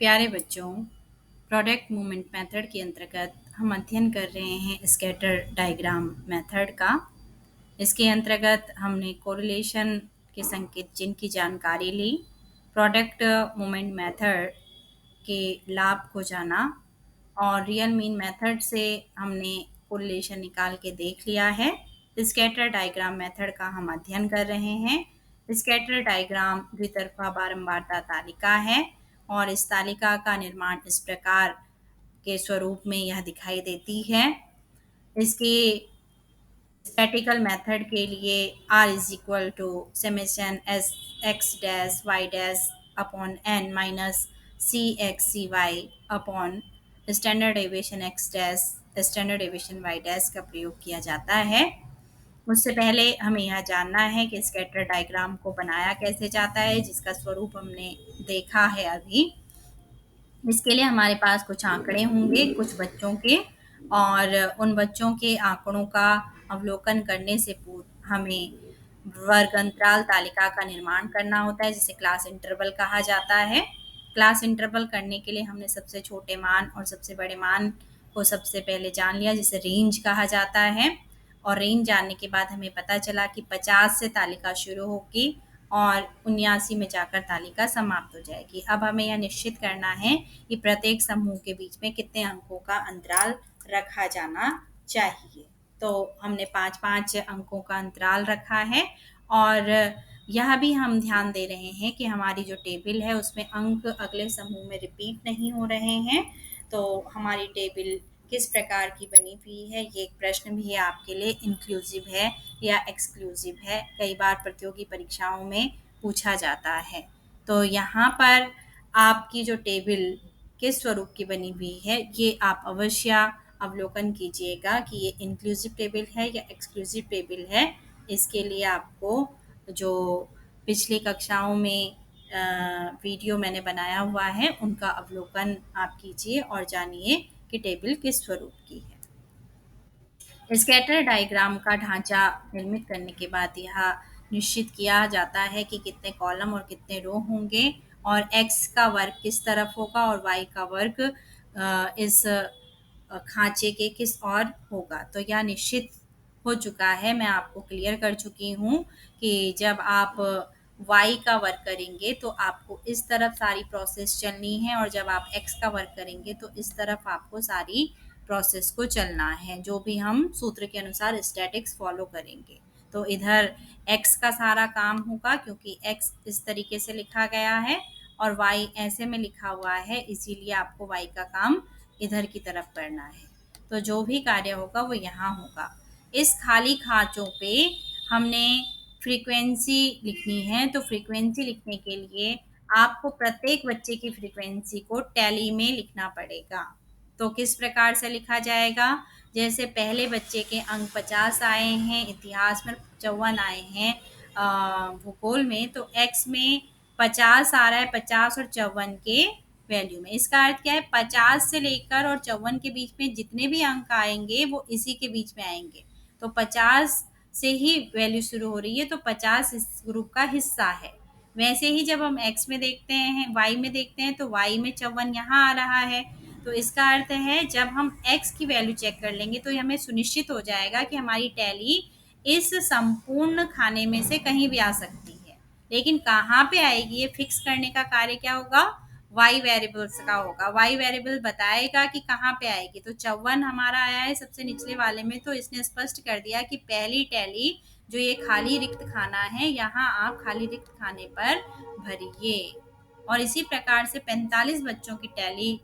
प्यारे बच्चों, product movement method के अंतर्गत हम अध्ययन कर रहे हैं स्कैटर डायग्राम मेथड का। इसके अंतर्गत हमने कोरिलेशन के संकेत चिन्ह की जानकारी ली, प्रोडक्ट मूवमेंट मेथड के लाभ को जाना और रियल मीन मेथड से हमने कोरिलेशन निकाल के देख लिया है। स्कैटर डायग्राम मेथड का हम अध्ययन कर रहे हैं। स्कैटर डायग्राम द्वितरफा बारंबारता तालिका है और इस तालिका का निर्माण इस प्रकार के स्वरूप में यह दिखाई देती है। इसके स्टैटिकल मेथड के लिए R is equal to summation S X dash Y dash upon N minus C X C Y upon standard deviation X dash standard deviation Y dash का प्रयोग किया जाता है। उससे पहले हमें यह जानना है कि स्कैटर डायग्राम को बनाया कैसे जाता है, जिसका स्वरूप हमने देखा है अभी। इसके लिए हमारे पास कुछ आंकड़े होंगे कुछ बच्चों के, और उन बच्चों के आंकड़ों का अवलोकन करने से पूर्व हमें वर्ग अंतराल तालिका का निर्माण करना होता है, जिसे क्लास इंटरवल कहा जाता है। क्लास इंटरवल करने के लिए हमने सबसे छोटे मान और सबसे बड़े मान को सबसे पहले जान लिया, जिसे रेंज कहा जाता है। और रेंज जानने के बाद हमें पता चला कि 50 से तालिका शुरू होगी और 79 में जाकर तालिका समाप्त हो जाएगी। अब हमें यह निश्चित करना है कि प्रत्येक समूह के बीच में कितने अंकों का अंतराल रखा जाना चाहिए। तो हमने 5-5 अंकों का अंतराल रखा है और यह भी हम ध्यान दे रहे हैं कि हमारी जो टेबल है उसमें अंक अगले समूह में रिपीट नहीं हो रहे हैं। तो हमारी टेबल किस प्रकार की बनी हुई है, ये एक प्रश्न भी है आपके लिए, इंक्लूसिव है या एक्सक्लूसिव है, कई बार प्रतियोगी परीक्षाओं में पूछा जाता है। तो यहाँ पर आपकी जो टेबल किस स्वरूप की बनी हुई है, ये आप अवश्य अवलोकन कीजिएगा कि ये इंक्लूसिव टेबल है या एक्सक्लूसिव टेबल है। इसके लिए आपको जो पिछली कक्षाओं में वीडियो मैंने बनाया हुआ है उनका अवलोकन आप कीजिए और जानिए कि टेबल किस स्वरूप की है। स्कैटर डायग्राम का ढांचा निर्मित करने के बाद यह निश्चित किया जाता है कि कितने कॉलम और कितने रो होंगे और x का वर्ग किस तरफ होगा और y का वर्ग इस खांचे के किस और होगा। तो यह निश्चित हो चुका है, मैं आपको क्लियर कर चुकी हूँ कि जब आप y का वर्क करेंगे तो आपको इस तरफ सारी प्रोसेस चलनी है और जब आप x का वर्क करेंगे तो इस तरफ आपको सारी प्रोसेस को चलना है, जो भी हम सूत्र के अनुसार स्टैटिक्स फॉलो करेंगे। तो इधर x का सारा काम होगा क्योंकि x इस तरीके से लिखा गया है और y ऐसे में लिखा हुआ है, इसीलिए आपको y का काम इधर की तरफ करना है। तो जो भी कार्य होगा वो यहाँ होगा। इस खाली खांचों पे हमने फ्रीक्वेंसी लिखनी है, तो फ्रीक्वेंसी लिखने के लिए आपको प्रत्येक बच्चे की फ्रीक्वेंसी को टैली में लिखना पड़ेगा। तो किस प्रकार से लिखा जाएगा, जैसे पहले बच्चे के अंक 50 आए हैं, इतिहास में 54 आए हैं, भूगोल में तो x में 50 आ रहा है, 50 और 54 के वैल्यू में। इसका अर्थ क्या है, 50 से लेकर और 54 के बीच में जितने भी अंक आएंगे वो इसी के बीच में आएंगे। तो 50 से ही वैल्यू शुरू हो रही है, तो 50 इस ग्रुप का हिस्सा है। वैसे ही जब हम x में देखते हैं, y में देखते हैं, तो y में 54 यहाँ आ रहा है। तो इसका अर्थ है जब हम x की वैल्यू चेक कर लेंगे तो हमें सुनिश्चित हो जाएगा कि हमारी टैली इस संपूर्ण खाने में से कहीं भी आ सकती है, लेकिन कहाँ पे आएगी ये फिक्स करने का कार्य क्या होगा, y वेरिएबल्स का होगा। y वेरिएबल बताएगा कि कहाँ पे आएगी। तो 54 हमारा आया है सबसे निचले वाले में, तो इसने स्पष्ट कर दिया कि पहली टैली जो ये खाली रिक्त खाना है, यहाँ आप खाली रिक्त खाने पर भरिए। और इसी प्रकार से 45 बच्चों की टैली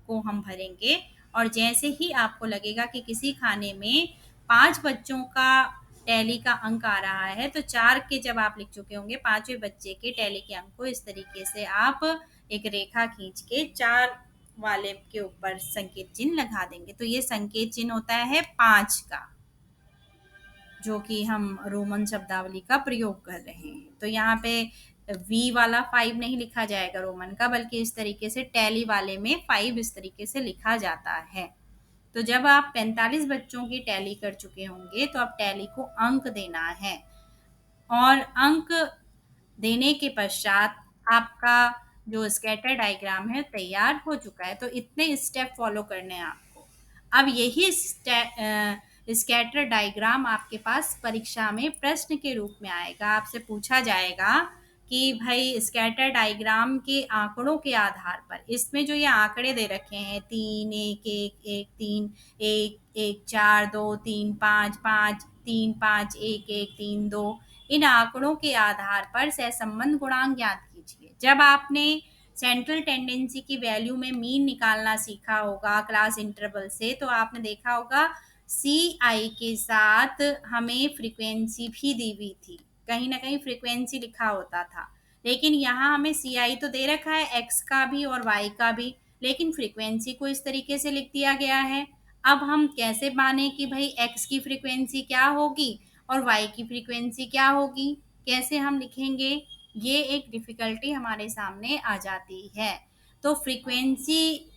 को हम भरेंगे और जैसे ही आपको लगेगा कि किसी खाने में 5 बच्चों का टैली का अंक आ रहा है, तो 4 के जब आप लिख चुके होंगे, 5वें बच्चे के टैली के अंक को इस तरीके से आप एक रेखा खींच के 4 वाले के ऊपर संकेत चिन्ह लगा देंगे। तो ये संकेत चिन्ह होता है 5 का, जो कि हम रोमन शब्दावली का प्रयोग कर रहे हैं। तो यहाँ पे V वाला 5 नहीं लिखा जाएगा रोमन का, बल्कि इस तरीके से टैली वाले में 5 इस तरीके से लिखा जाता है। तो जब आप 45 बच्चों की टैली कर चुके होंगे तो अब टैली को अंक देना है और अंक देने के पश्चात आपका जो स्कैटर डायग्राम है तैयार हो चुका है। तो इतने स्टेप फॉलो करने हैं आपको। अब यही स्कैटर डायग्राम आपके पास परीक्षा में प्रश्न के रूप में आएगा। आपसे पूछा जाएगा कि भाई स्कैटर डायग्राम के आंकड़ों के आधार पर, इसमें जो ये आंकड़े दे रखे हैं 3 1 1 1 3 1 1 4 2 3 5 5 3 5 1 1 3 2, इन आंकड़ों के आधार पर सहसंबंध गुणांक ज्ञात कीजिए। जब आपने सेंट्रल टेंडेंसी की वैल्यू में मीन निकालना सीखा होगा क्लास इंटरवल से, तो आपने देखा होगा सी आई के साथ हमें फ्रीक्वेंसी भी दी हुई थी, कहीं ना कहीं फ्रीक्वेंसी लिखा होता था। लेकिन यहाँ हमें सी आई तो दे रखा है एक्स का भी और वाई का भी, लेकिन फ्रीक्वेंसी को इस तरीके से लिख दिया गया है। अब हम कैसे माने कि भाई एक्स की फ्रीक्वेंसी क्या होगी और वाई की फ्रीक्वेंसी क्या होगी, कैसे हम लिखेंगे, ये एक डिफिकल्टी हमारे सामने आ जाती है। तो फ्रीक्वेंसी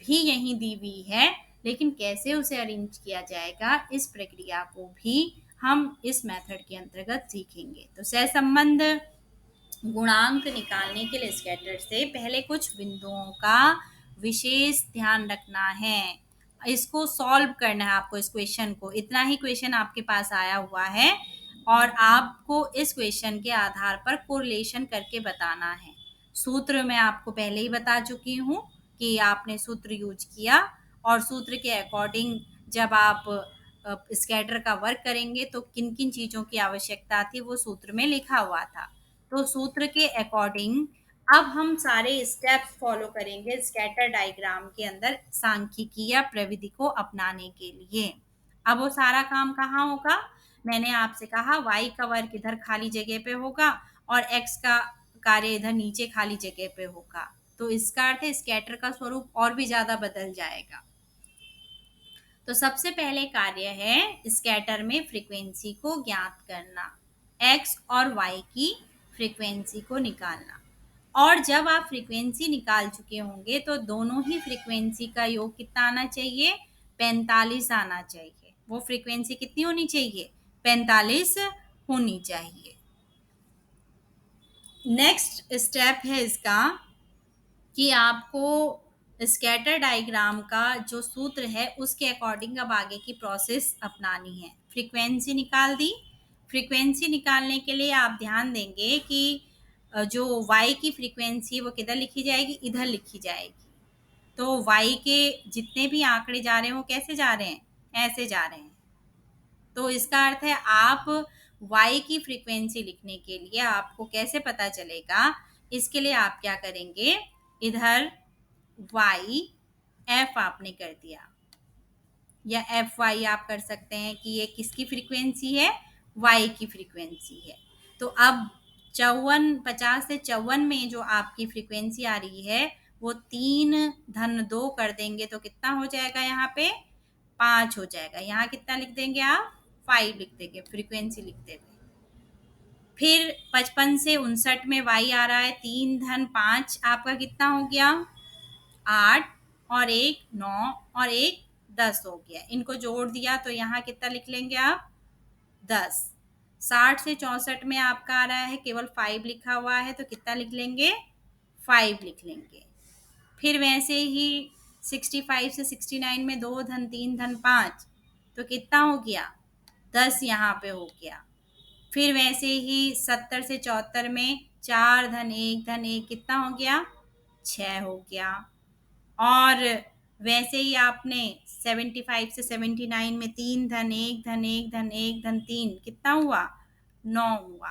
भी यहीं दी हुई है, लेकिन कैसे उसे अरेंज किया जाएगा इस प्रक्रिया को भी हम इस मेथड के अंतर्गत सीखेंगे। तो सहसंबंध गुणांक निकालने के लिए स्कैटर से पहले कुछ बिंदुओं का विशेष ध्यान रखना है। इसको सॉल्व करना है आपको, इस क्वेश्चन को, इतना ही क्वेश्चन आपके पास आया हुआ है और आपको इस क्वेश्चन के आधार पर कोरिलेशन करके बताना है। सूत्र मैं आपको पहले ही बता चुकी हूँ कि आपने सूत्र यूज किया और सूत्र के अकॉर्डिंग जब आप स्कैटर का वर्क करेंगे तो किन किन चीज़ों की आवश्यकता थी वो सूत्र में लिखा हुआ था। तो सूत्र के अकॉर्डिंग अब हम सारे स्टेप्स फॉलो करेंगे स्कैटर डायग्राम के अंदर सांख्यिकी या प्रविधि को अपनाने के लिए। अब वो सारा काम कहाँ होगा, मैंने आपसे कहा y का वर्ग इधर खाली जगह पे होगा और x का कार्य इधर नीचे खाली जगह पे होगा। तो इसका अर्थ है स्कैटर का स्वरूप और भी ज्यादा बदल जाएगा। तो सबसे पहले कार्य है स्कैटर में फ्रीक्वेंसी को ज्ञात करना, x और y की फ्रीक्वेंसी को निकालना। और जब आप फ्रीक्वेंसी निकाल चुके होंगे तो दोनों ही फ्रीक्वेंसी का योग कितना आना चाहिए, 45 आना चाहिए। वो फ्रीक्वेंसी कितनी होनी चाहिए, 45 होनी चाहिए। नेक्स्ट स्टेप है इसका कि आपको स्कैटर डायग्राम का जो सूत्र है उसके अकॉर्डिंग अब आगे की प्रोसेस अपनानी है। फ्रीक्वेंसी निकाल दी। फ्रीक्वेंसी निकालने के लिए आप ध्यान देंगे कि जो y की फ्रीक्वेंसी वो किधर लिखी जाएगी, इधर लिखी जाएगी। तो y के जितने भी आंकड़े जा रहे हैं वो कैसे जा रहे हैं, ऐसे जा रहे हैं। तो इसका अर्थ है आप y की फ्रीक्वेंसी लिखने के लिए आपको कैसे पता चलेगा, इसके लिए आप क्या करेंगे, इधर y f आपने कर दिया या एफ वाई आप कर सकते हैं कि ये किसकी फ्रीक्वेंसी है, y की फ्रीक्वेंसी है। तो अब 50 से 54 में जो आपकी फ्रीक्वेंसी आ रही है वो 3-2 कर देंगे तो कितना हो जाएगा, यहाँ पे 5 हो जाएगा। यहाँ कितना लिख देंगे आप, 5 लिख देंगे फ्रीक्वेंसी लिखते हुए। फिर 55 से 59 में y आ रहा है 3-5, आपका कितना हो गया, 8 और 1 9 और 1 10 हो गया। इनको जोड़ दिया तो यहाँ कितना लिख लेंगे आप, 10। 60 से 64 में आपका आ रहा है केवल 5 लिखा हुआ है तो कितना लिख लेंगे, 5 लिख लेंगे। फिर वैसे ही 65 से 69 में 2-3-5 तो कितना हो गया, 10 यहाँ पे हो गया। फिर वैसे ही 70 से 74 में 4-1-1 कितना हो गया, 6 हो गया। और वैसे ही आपने 75 से 79 में 3-1-1-1-3 कितना हुआ, 9 हुआ।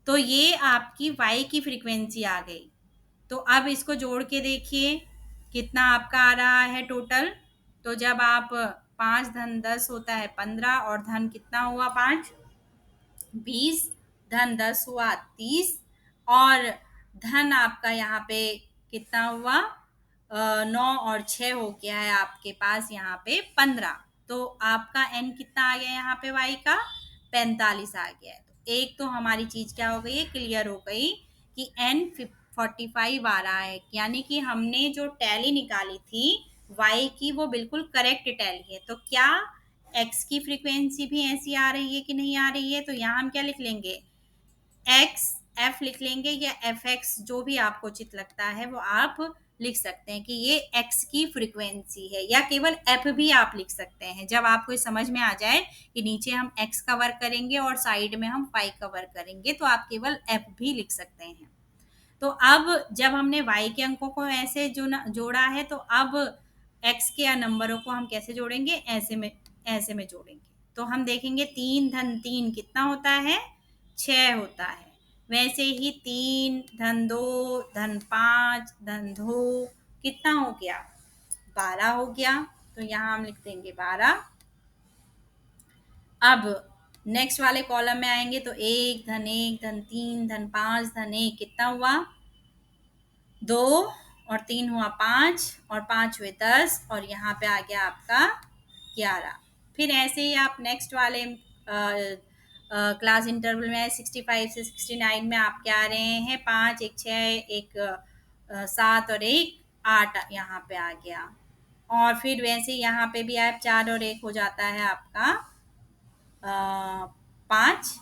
तो ये आपकी y की फ्रीक्वेंसी आ गई। तो अब इसको जोड़ के देखिए कितना आपका आ रहा है टोटल। तो जब आप 5-10 होता है 15 और धन कितना हुआ 5, 20, धन 10 हुआ 30 और धन आपका यहाँ पे कितना हुआ, 9 और 6 हो गया है आपके पास यहाँ पे 15। तो आपका n कितना आ गया यहाँ पे y का, 45 आ गया है। तो एक तो हमारी चीज क्या हो गई है, क्लियर हो गई कि n 45 आ रहा है, यानी कि हमने जो टैली निकाली थी y की वो बिल्कुल करेक्ट टैली है। तो क्या x की फ्रीक्वेंसी भी ऐसी आ रही है कि नहीं आ रही है, तो यहाँ हम क्या लिख लेंगे, x एफ लिख लेंगे या एफ एक्स, जो भी आपको उचित लगता है वो आप लिख सकते हैं कि ये एक्स की फ्रीक्वेंसी है, या केवल एफ भी आप लिख सकते हैं। जब आपको ये समझ में आ जाए कि नीचे हम एक्स कवर करेंगे और साइड में हम वाई कवर करेंगे, तो आप केवल एफ भी लिख सकते हैं। तो अब जब हमने y के अंकों को ऐसे जोड़ा है, तो अब x के नंबरों को हम कैसे जोड़ेंगे, ऐसे में जोड़ेंगे। तो हम देखेंगे 3 धन 3 कितना होता है, 6 होता है। वैसे ही 3 धन 2 धन 5 धन 2 कितना हो गया, 12 हो गया। तो यहाँ हम लिख देंगे 12। अब नेक्स्ट वाले कॉलम में आएंगे तो 1 धन 1 धन 3 धन 5 धन 1 कितना हुआ, 2 और 3 हुआ 5 और 5 हुए 10 और यहाँ पे आ गया आपका 11। फिर ऐसे ही आप नेक्स्ट वाले क्लास इंटरवल में 65 से 69 में आप क्या आ रहे हैं, 5 1 6 1 7 और 1 8 यहाँ पे आ गया। और फिर वैसे यहाँ पे भी आप 4 और 1 हो जाता है आपका 5।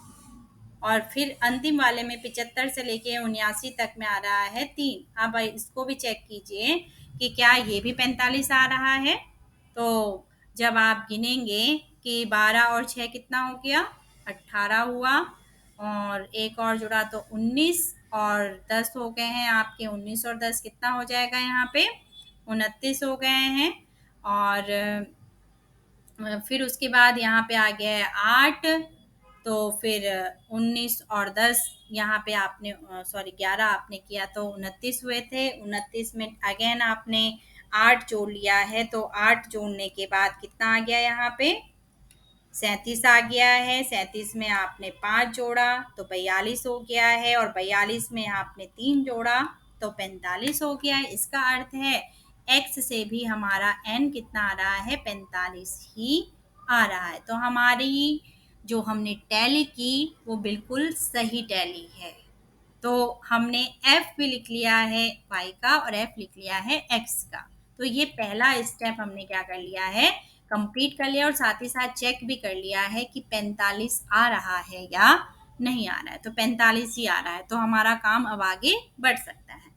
और फिर अंतिम वाले में 75 से लेके 79 तक में आ रहा है 3। अब इसको भी चेक कीजिए कि क्या ये भी 45 आ रहा है। तो जब आप गिनेंगे कि 12 और 6 कितना हो गया, 18 हुआ, और एक और जुड़ा तो 19 और 10 हो गए हैं आपके। 19 और 10 कितना हो जाएगा, यहाँ पे 29 हो गए हैं। और फिर उसके बाद यहाँ पे आ गया है 8। तो फिर 19 और 10 यहाँ पे आपने 11 आपने किया तो 29 हुए थे। 29 में अगेन आपने 8 जोड़ लिया है, तो 8 जोड़ने के बाद कितना आ गया, यहाँ पे 37 आ गया है। 37 में आपने 5 जोड़ा तो 42 हो गया है, और 42 में आपने 3 जोड़ा तो 45 हो गया है। इसका अर्थ है x से भी हमारा n कितना आ रहा है, 45 ही आ रहा है। तो हमारी जो हमने टैली की वो बिल्कुल सही टैली है। तो हमने f भी लिख लिया है y का और f लिख लिया है x का। तो ये पहला स्टेप हमने क्या कर लिया है, कंप्लीट कर लिया, और साथ ही साथ चेक भी कर लिया है कि 45 आ रहा है या नहीं आ रहा है। तो 45 ही आ रहा है, तो हमारा काम अब आगे बढ़ सकता है।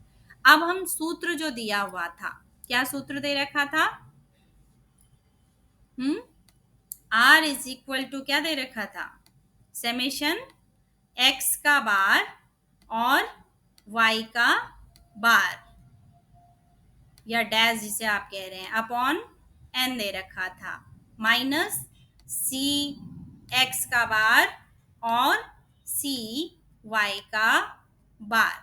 अब हम सूत्र जो दिया हुआ था, क्या सूत्र दे रखा था, r इज इक्वल टू क्या दे रखा था, समेशन x का बार और y का बार, या डैश जिसे आप कह रहे हैं, अपॉन n दे रखा था, माइनस c x का बार और c y का बार,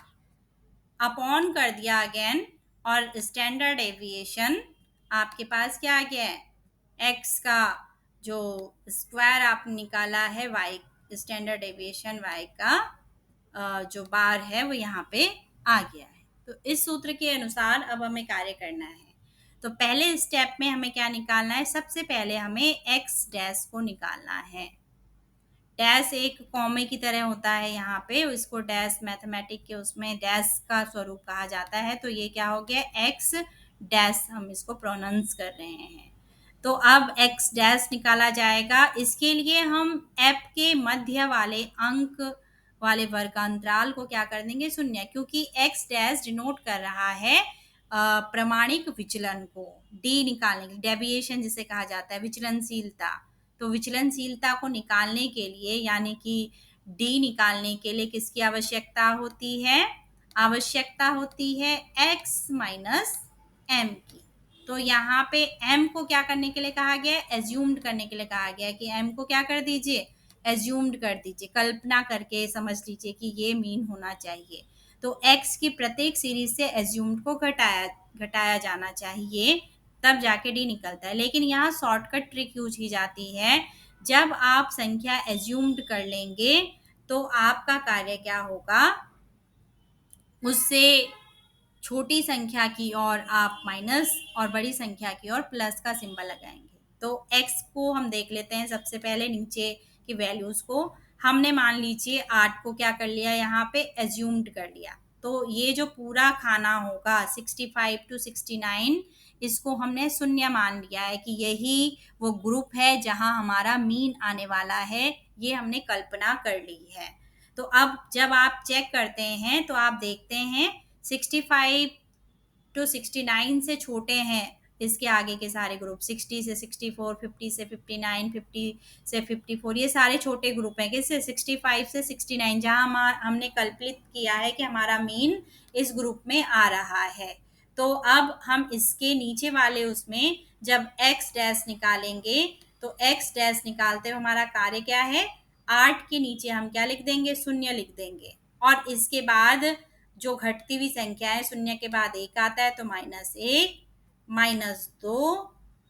अपॉन कर दिया अगेन, और स्टैंडर्ड डेविएशन आपके पास क्या आ गया है, x का जो स्क्वायर आपने निकाला है, y स्टैंडर्ड डेविएशन y का जो बार है वो यहाँ पे आ गया है। तो इस सूत्र के अनुसार अब हमें कार्य करना है। तो पहले स्टेप में हमें क्या निकालना है, सबसे पहले हमें x डैश को निकालना है। डैश एक कॉमे की तरह होता है यहाँ पे, इसको डैश मैथमेटिक के उसमें डैश का स्वरूप कहा जाता है। तो ये क्या हो गया, एक्स डैश, हम इसको प्रोनाउंस कर रहे हैं। तो अब एक्स डैश निकाला जाएगा। इसके लिए हम एफ के मध्य वाले अंक वाले वर्गांतराल को क्या कर देंगे, शून्य, क्योंकि एक्स डैश डिनोट कर रहा है प्रमाणिक विचलन को, डी निकालने के, डेविएशन जिसे कहा जाता है, विचलनशीलता। तो विचलनशीलता को निकालने के लिए, यानी कि डी निकालने के लिए किसकी आवश्यकता होती है, आवश्यकता होती है x माइनस एम की। तो यहाँ पे m को क्या करने के लिए कहा गया है, एज्यूम्ड करने के लिए कहा गया है कि m को क्या कर दीजिए, एज्यूम्ड कर दीजिए, कल्पना करके समझ लीजिए कि ये मीन होना चाहिए। तो x की प्रत्येक सीरीज से एज्यूम्ड को घटाया जाना चाहिए, तब जाके डी निकलता है। लेकिन यहाँ शॉर्टकट ट्रिक यूज की जाती है। जब आप संख्या एज्यूम्ड कर लेंगे तो आपका कार्य क्या होगा, उससे छोटी संख्या की ओर आप माइनस और बड़ी संख्या की ओर प्लस का सिंबल लगाएंगे। तो x को हम देख लेते हैं सबसे पहले, नीचे की वैल्यूज को हमने मान लीजिए 8 को क्या कर लिया, यहाँ पे एज्यूम्ड कर लिया। तो ये जो पूरा खाना होगा 65 to 69, इसको हमने शून्य मान लिया है कि यही वो ग्रुप है जहां हमारा मीन आने वाला है, ये हमने कल्पना कर ली है। तो अब जब आप चेक करते हैं तो आप देखते हैं 65 टू 69 से छोटे हैं इसके आगे के सारे ग्रुप, 60 से 64, 50 से 59, 50 से 54, ये सारे छोटे ग्रुप हैं। किससे? 65 से 69, जहां हमने कल्पित किया है कि हमारा मीन इस ग्रुप में आ रहा है। तो अब हम इसके नीचे वाले उसमें जब एक्स डैश निकालेंगे तो एक्स डैश निकालते हुए हमारा कार्य क्या है? 8 के नीचे हम क्या लिख देंगे? शून्य लिख देंगे। और इसके बाद जो घटती हुई संख्या है, शून्य के बाद एक आता है तो -1, -2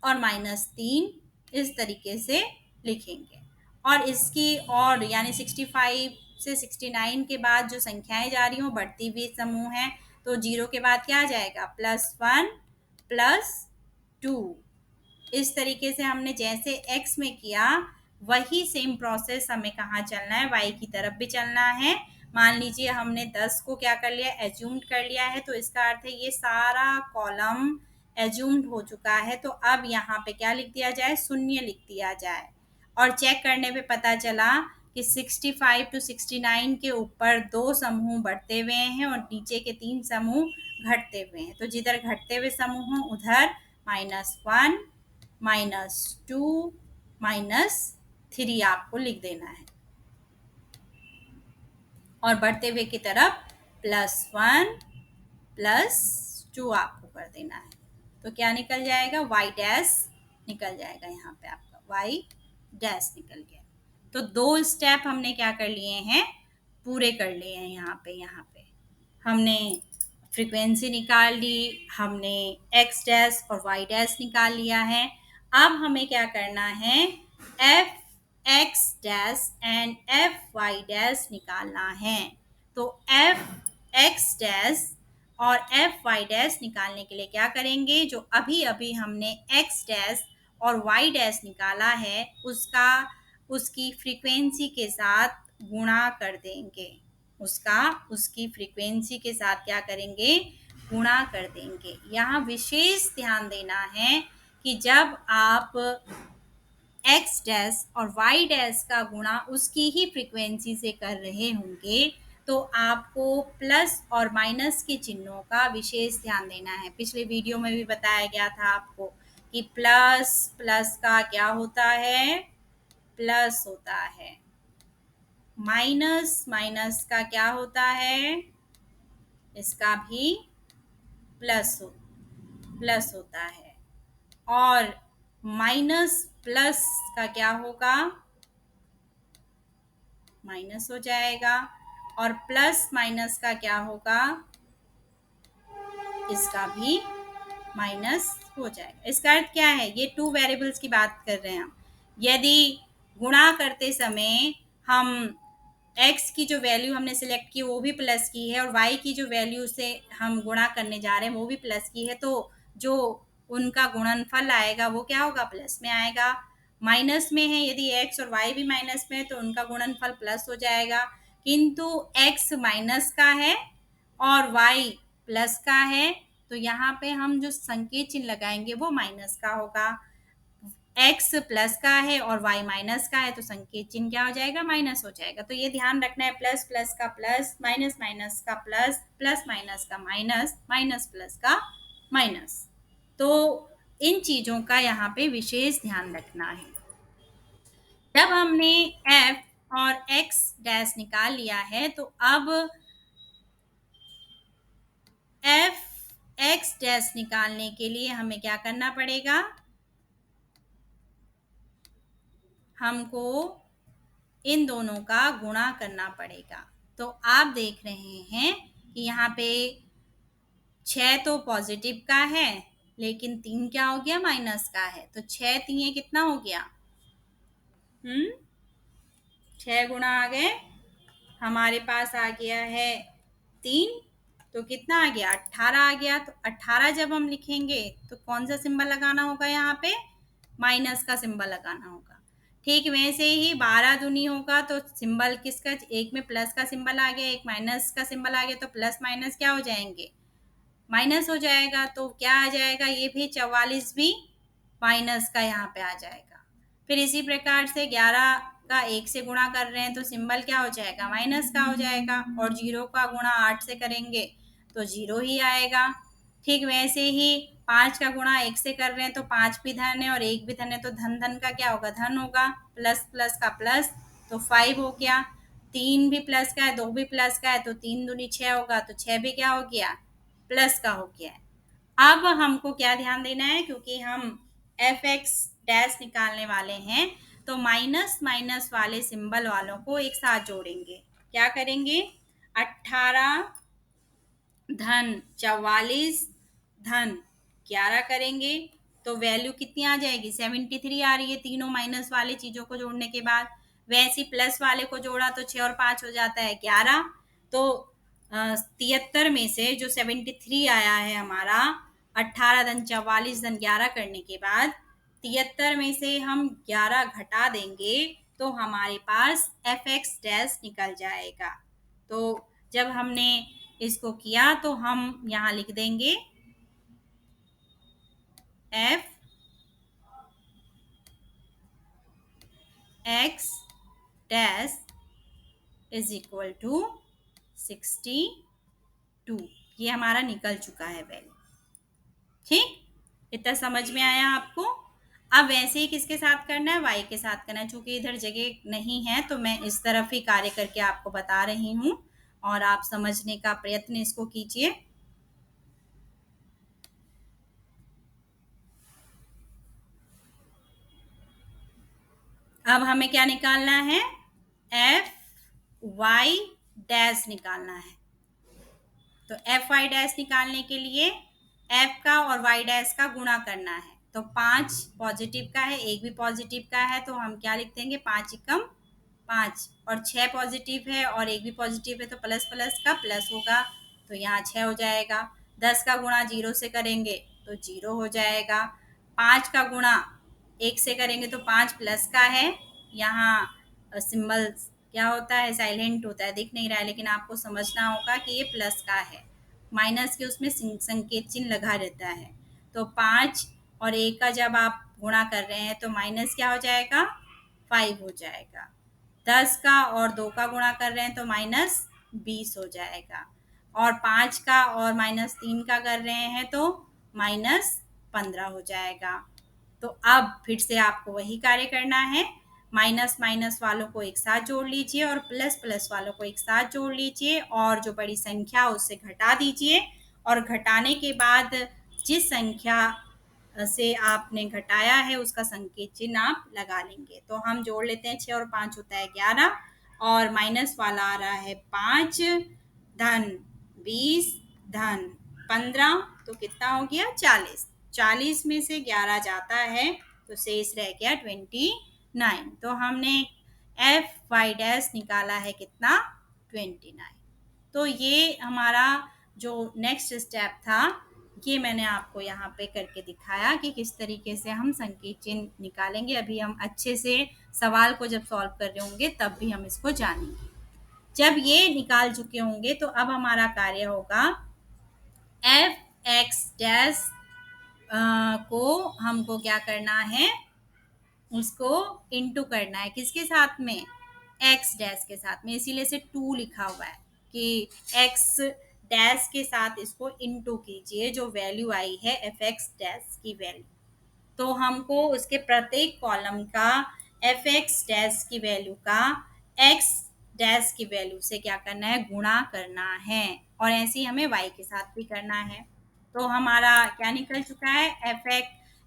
और -3 इस तरीके से लिखेंगे। और इसकी और यानी 65 से 69 के बाद जो संख्याएं जा रही हो बढ़ती हुई समूह है, तो 0 के बाद क्या आ जाएगा? +1 +2। इस तरीके से हमने जैसे x में किया वही सेम प्रोसेस हमें कहाँ चलना है? y की तरफ भी चलना है। मान लीजिए हमने 10 को क्या कर लिया? एज्यूम्ड कर लिया है, तो इसका अर्थ है ये सारा कॉलम एज्यूम्ड हो चुका है। तो अब यहाँ पे क्या लिख दिया जाए? शून्य लिख दिया जाए। और चेक करने पे पता चला कि 65 टू 69 के ऊपर 2 समूह बढ़ते हुए हैं और नीचे के 3 समूह घटते हुए हैं। तो जिधर घटते हुए समूह हों उधर -1, -2, -3 आपको लिख देना है और बढ़ते हुए की तरफ +1 +2 आपको कर देना है। तो क्या निकल जाएगा? y डैश निकल जाएगा। यहाँ पे आपका y डैश निकल गया। तो 2 स्टेप हमने क्या कर लिए हैं? पूरे कर लिए हैं। यहाँ पे हमने फ्रीक्वेंसी निकाल ली, हमने x डैश और y डैश निकाल लिया है। अब हमें क्या करना है? F X dash and F Y dash निकालना है। तो एफ एक्स डैश और एफ वाई डैश निकालने के लिए क्या करेंगे? जो अभी अभी हमने एक्स डैश और वाई डैश निकाला है उसकी फ्रीक्वेंसी के साथ गुणा कर देंगे। उसकी फ्रीक्वेंसी के साथ क्या करेंगे? गुणा कर देंगे। यहाँ विशेष ध्यान देना है कि जब आप एक्स डैश और वाई डैश का गुणा उसकी ही फ्रीक्वेंसी से कर रहे होंगे तो आपको प्लस और माइनस के चिन्हों का विशेष ध्यान देना है। पिछले वीडियो में भी बताया गया था आपको कि प्लस प्लस का क्या होता है? प्लस होता है। माइनस माइनस का क्या होता है? इसका भी प्लस होता है। और माइनस प्लस का क्या होगा? माइनस हो जाएगा। और प्लस माइनस का क्या होगा? इसका भी माइनस हो जाएगा। इसका अर्थ क्या है? ये 2 वेरिएबल्स की बात कर रहे हैं हम। यदि गुणा करते समय हम x की जो वैल्यू हमने सिलेक्ट की वो भी प्लस की है और y की जो वैल्यू से हम गुणा करने जा रहे हैं वो भी प्लस की है, तो जो उनका गुणनफल आएगा वो क्या होगा? प्लस में आएगा। माइनस में है, यदि x और y भी माइनस में है तो उनका गुणनफल प्लस हो जाएगा। किंतु x माइनस का है और y प्लस का है, तो यहाँ पे हम जो संकेत चिन्ह लगाएंगे वो माइनस का होगा। x प्लस का है और y माइनस का है तो संकेत चिन्ह क्या हो जाएगा? माइनस हो जाएगा। तो ये ध्यान रखना है, प्लस प्लस का प्लस, माइनस माइनस का प्लस, प्लस माइनस का माइनस, माइनस प्लस का माइनस। तो इन चीज़ों का यहाँ पे विशेष ध्यान रखना है। जब हमने f और x डैश निकाल लिया है तो अब f x डैश निकालने के लिए हमें क्या करना पड़ेगा? हमको इन दोनों का गुणा करना पड़ेगा। तो आप देख रहे हैं कि यहाँ पे 6 तो पॉजिटिव का है लेकिन 3 क्या हो गया? माइनस का है। तो 6 3 कितना हो गया? 6 गुणा आ गए, हमारे पास आ गया है 3, तो कितना आ गया? 18 आ गया। तो 18 जब हम लिखेंगे तो कौन सा सिंबल लगाना होगा? यहाँ पे माइनस का सिंबल लगाना होगा। ठीक वैसे ही 12 दूनी होगा तो सिंबल किसका? एक में प्लस का सिंबल आ गया, एक माइनस का सिंबल आ गया, तो प्लस माइनस क्या हो जाएंगे? माइनस हो जाएगा। तो क्या आ जाएगा? ये भी 44 भी माइनस का यहाँ पे आ जाएगा। फिर इसी प्रकार से 11 का 1 से गुणा कर रहे हैं तो सिंबल क्या हो जाएगा, माइनस का हो जाएगा, और 0 का गुणा 8 से करेंगे तो 0 ही आएगा। ठीक वैसे ही 5 का गुणा 1 से कर रहे हैं तो 5 भी धन है और 1 भी धन है, तो धन धन का क्या होगा, धन होगा, प्लस प्लस का प्लस, तो 5 हो गया। 3 भी प्लस का है, 2 भी प्लस का है, तो 3 दूनी 6 होगा, तो 6 भी क्या हो गया, प्लस का हो गया है। अब हमको क्या ध्यान देना है, क्योंकि हम एफ एक्स डैश निकालने वाले हैं, तो माइनस माइनस वाले सिंबल वालों को एक साथ जोड़ेंगे। क्या करेंगे, 18 धन 44 धन 11 करेंगे तो वैल्यू कितनी आ जाएगी, 73 आ रही है, तीनों माइनस वाले चीजों को जोड़ने के बाद। वैसे प्लस वाले को जोड़ा तो 6 और 5 हो जाता है 11। तो 73 में से जो 73 आया है हमारा, 18 धन 44 धन 11 करने के बाद 73 में से हम 11 घटा देंगे तो हमारे पास एफ एक्स डैश निकल जाएगा। तो जब हमने इसको किया तो हम यहाँ लिख देंगे F X dash is equal to 62। ये हमारा निकल चुका है वैल्यू। ठीक, इतना समझ में आया आपको। अब वैसे ही किसके साथ करना है, वाई के साथ करना है। चूंकि इधर जगह नहीं है तो मैं इस तरफ ही कार्य करके आपको बता रही हूँ, और आप समझने का प्रयत्न इसको कीजिए। अब हमें क्या निकालना है, एफ वाई डैश निकालना है। तो एफ वाई डैश निकालने के लिए एफ का और वाई डैश का गुणा करना है। तो 5 पॉजिटिव का है, एक भी पॉजिटिव का है, तो हम क्या लिख देंगे, 5 एकम 5, और 6 पॉजिटिव है और एक भी पॉजिटिव है तो प्लस प्लस का प्लस होगा, तो यहाँ 6 हो जाएगा। 10 का गुणा 0 से करेंगे तो 0 हो जाएगा। 5 का गुणा 1 से करेंगे तो 5 प्लस का है, यहाँ सिंबल क्या होता है, साइलेंट होता है, दिख नहीं रहा है, लेकिन आपको समझना होगा कि ये प्लस का है, माइनस के उसमें संकेत चिन्ह लगा रहता है। तो 5 और 1 का जब आप गुणा कर रहे हैं तो माइनस क्या हो जाएगा, 5 हो जाएगा। 10 का और 2 का गुणा कर रहे हैं तो माइनस 20 हो जाएगा, और 5 का और माइनस 3 का कर रहे हैं तो माइनस 15 हो जाएगा। तो अब फिर से आपको वही कार्य करना है, माइनस माइनस वालों को एक साथ जोड़ लीजिए और प्लस प्लस वालों को एक साथ जोड़ लीजिए, और जो बड़ी संख्या उससे घटा दीजिए, और घटाने के बाद जिस संख्या से आपने घटाया है उसका संकेत चिन्ह आप लगा लेंगे। तो हम जोड़ लेते हैं, 6 और 5 होता है 11, और माइनस वाला आ रहा है 5 धन 20 धन 15, तो कितना हो गया, 40। 40 में से 11 जाता है तो शेष रह गया 29। तो हमने एफ वाई डैश निकाला है कितना, 29। तो ये हमारा जो नेक्स्ट स्टेप था, ये मैंने आपको यहाँ पे करके दिखाया कि किस तरीके से हम संकेत चिन्ह निकालेंगे। अभी हम अच्छे से सवाल को जब सॉल्व कर रहे होंगे तब भी हम इसको जानेंगे। जब ये निकाल चुके होंगे तो अब हमारा कार्य होगा, एफ एक्स डैश को हमको क्या करना है, उसको इंटू करना है, किसके साथ में, एक्स डैश के साथ में, इसीलिए से 2 लिखा हुआ है कि एक्स डैश के साथ इसको इंटू कीजिए, जो वैल्यू आई है एफ एक्स डैश की वैल्यू। तो हमको उसके प्रत्येक कॉलम का एफ एक्स डैश की वैल्यू का एक्स डैश की वैल्यू से क्या करना है, गुणा करना है, और ऐसे ही हमें वाई के साथ भी करना है। तो हमारा क्या निकल चुका है,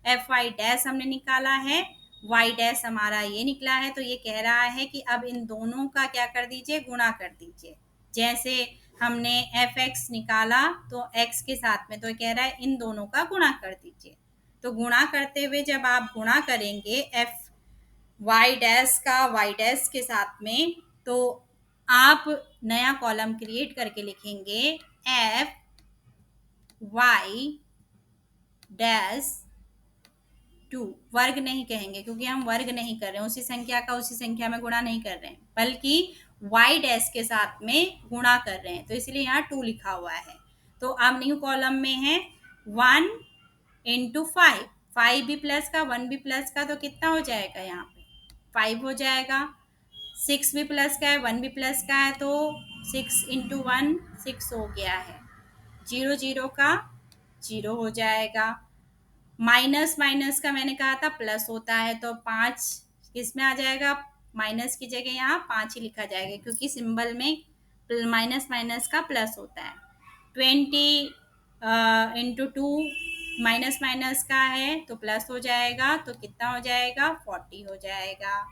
एफ वाई डैश हमने निकाला है, वाई डैश हमारा ये निकला है। तो ये कह रहा है कि अब इन दोनों का क्या कर दीजिए, गुणा कर दीजिए। जैसे हमने एफ एक्स निकाला तो एक्स के साथ में, तो कह रहा है इन दोनों का गुणा कर दीजिए। तो गुणा करते हुए जब आप गुणा करेंगे एफ वाई डैश का वाई डैश के साथ में, तो आप नया कॉलम क्रिएट करके लिखेंगे एफ वाई डैश 2। वर्ग नहीं कहेंगे क्योंकि हम वर्ग नहीं कर रहे हैं, उसी संख्या का उसी संख्या में गुणा नहीं कर रहे हैं, बल्कि वाई डैश के साथ में गुणा कर रहे हैं, तो इसलिए यहाँ 2 लिखा हुआ है। तो अब न्यू कॉलम में है 1 इंटू 5, 5 भी प्लस का 1 भी प्लस का, तो कितना हो जाएगा, यहाँ पे 5 हो जाएगा। 6 भी प्लस का है, 1 भी प्लस का है, तो 6 इंटू 1 6 हो गया है। 0 0 का 0 हो जाएगा। माइनस माइनस का मैंने कहा था प्लस होता है, तो 5 किस में आ जाएगा? माइनस की जगह यहाँ 5 ही लिखा जाएगा, क्योंकि सिंबल में माइनस माइनस का प्लस होता है। 20 इंटू 2 माइनस माइनस का है तो प्लस हो जाएगा, तो कितना हो जाएगा? 40 हो जाएगा।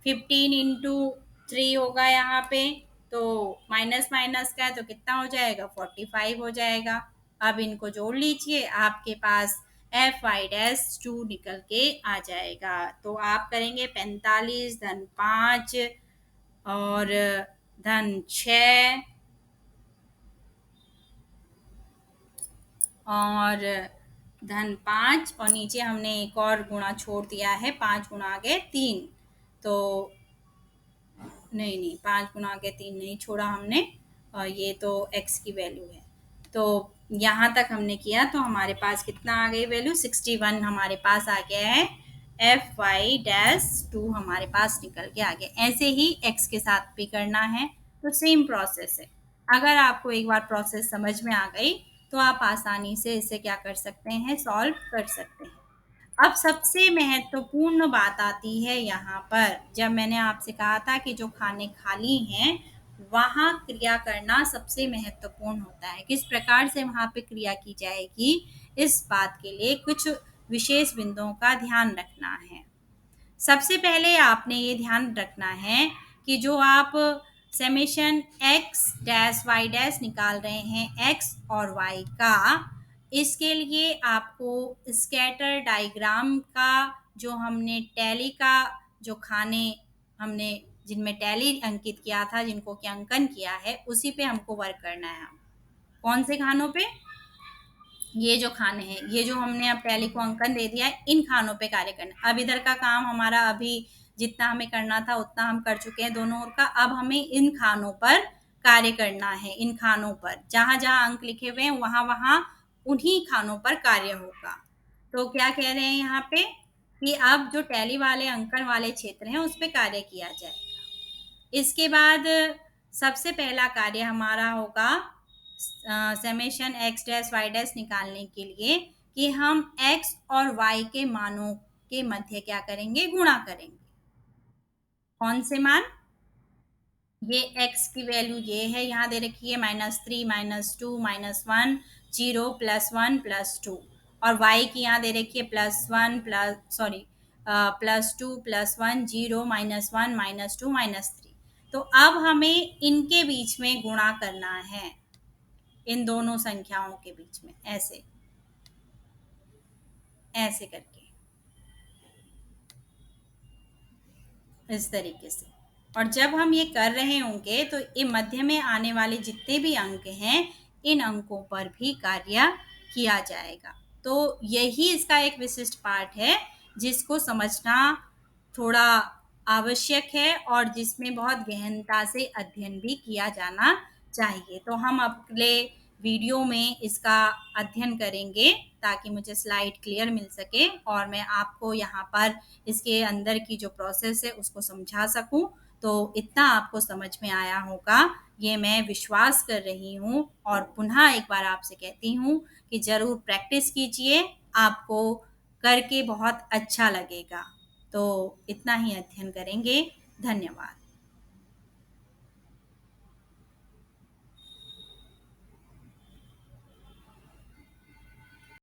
15 इंटू 3 होगा यहाँ पे, तो माइनस माइनस का है तो कितना हो जाएगा? 45 हो जाएगा। अब इनको जोड़ लीजिए, आपके पास F y' 2 निकल के आ जाएगा। तो आप करेंगे 45 धन 5 और धन 6 और धन 5, और नीचे हमने एक और गुणा छोड़ दिया है, 5 गुणा आगे 3, तो नहीं नहीं 5 गुणा आगे 3 नहीं छोड़ा हमने, और ये तो x की वैल्यू है। तो यहाँ तक हमने किया, तो हमारे पास कितना आ गई वैल्यू? 61 हमारे पास आ गया है। F y' 2 हमारे पास निकल के आ गया। ऐसे ही x के साथ भी करना है, तो सेम प्रोसेस है। अगर आपको एक बार प्रोसेस समझ में आ गई तो आप आसानी से इसे क्या कर सकते हैं? सॉल्व कर सकते हैं। अब सबसे महत्वपूर्ण बात आती है यहाँ पर, जब मैंने आपसे कहा था कि जो खाने खाली हैं वहाँ क्रिया करना सबसे महत्वपूर्ण होता है। किस प्रकार से वहाँ पे क्रिया की जाएगी, इस बात के लिए कुछ विशेष बिंदुओं का ध्यान रखना है। सबसे पहले आपने ये ध्यान रखना है कि जो आप summation x dash y dash निकाल रहे हैं, x और y का, इसके लिए आपको स्कैटर डायग्राम का, जो हमने टैली का, जो खाने हमने जिनमें टैली अंकित किया था, जिनको कि अंकन किया है, उसी पे हमको वर्क करना है। कौन से खानों पे? ये जो खाने हैं, ये जो हमने अब टैली को अंकन दे दिया है, इन खानों पे कार्य करना। अब इधर का काम हमारा अभी जितना हमें करना था उतना हम कर चुके हैं दोनों ओर का। अब हमें इन खानों पर कार्य करना है। इन खानों पर जहां जहां अंक लिखे हुए हैं वहां वहां उन्हीं खानों पर कार्य होगा। तो क्या कह रहे हैं यहाँ पे कि अब जो टैली वाले अंकन वाले क्षेत्र हैं उस पर कार्य किया जाएगा। इसके बाद सबसे पहला कार्य हमारा होगा summation x dash y dash निकालने के लिए कि हम x और y के मानों के मध्य क्या करेंगे? गुणा करेंगे। कौन से मान? ये x की वैल्यू ये है, यहाँ दे रखी है -3 -2 -1 0 +1 +2, और y की यहाँ दे रखी है +1 +2 +1 0 -1 -2 -3। तो अब हमें इनके बीच में गुणा करना है, इन दोनों संख्याओं के बीच में, ऐसे ऐसे करके, इस तरीके से। और जब हम ये कर रहे होंगे तो ये मध्य में आने वाले जितने भी अंक हैं, इन अंकों पर भी कार्य किया जाएगा। तो यही इसका एक विशिष्ट पार्ट है जिसको समझना थोड़ा आवश्यक है, और जिसमें बहुत गहनता से अध्ययन भी किया जाना चाहिए। तो हम अगले वीडियो में इसका अध्ययन करेंगे ताकि मुझे स्लाइड क्लियर मिल सके और मैं आपको यहाँ पर इसके अंदर की जो प्रोसेस है उसको समझा सकूं। तो इतना आपको समझ में आया होगा, ये मैं विश्वास कर रही हूँ, और पुनः एक बार आपसे कहती हूँ कि ज़रूर प्रैक्टिस कीजिए, आपको करके बहुत अच्छा लगेगा। तो इतना ही अध्ययन करेंगे। धन्यवाद।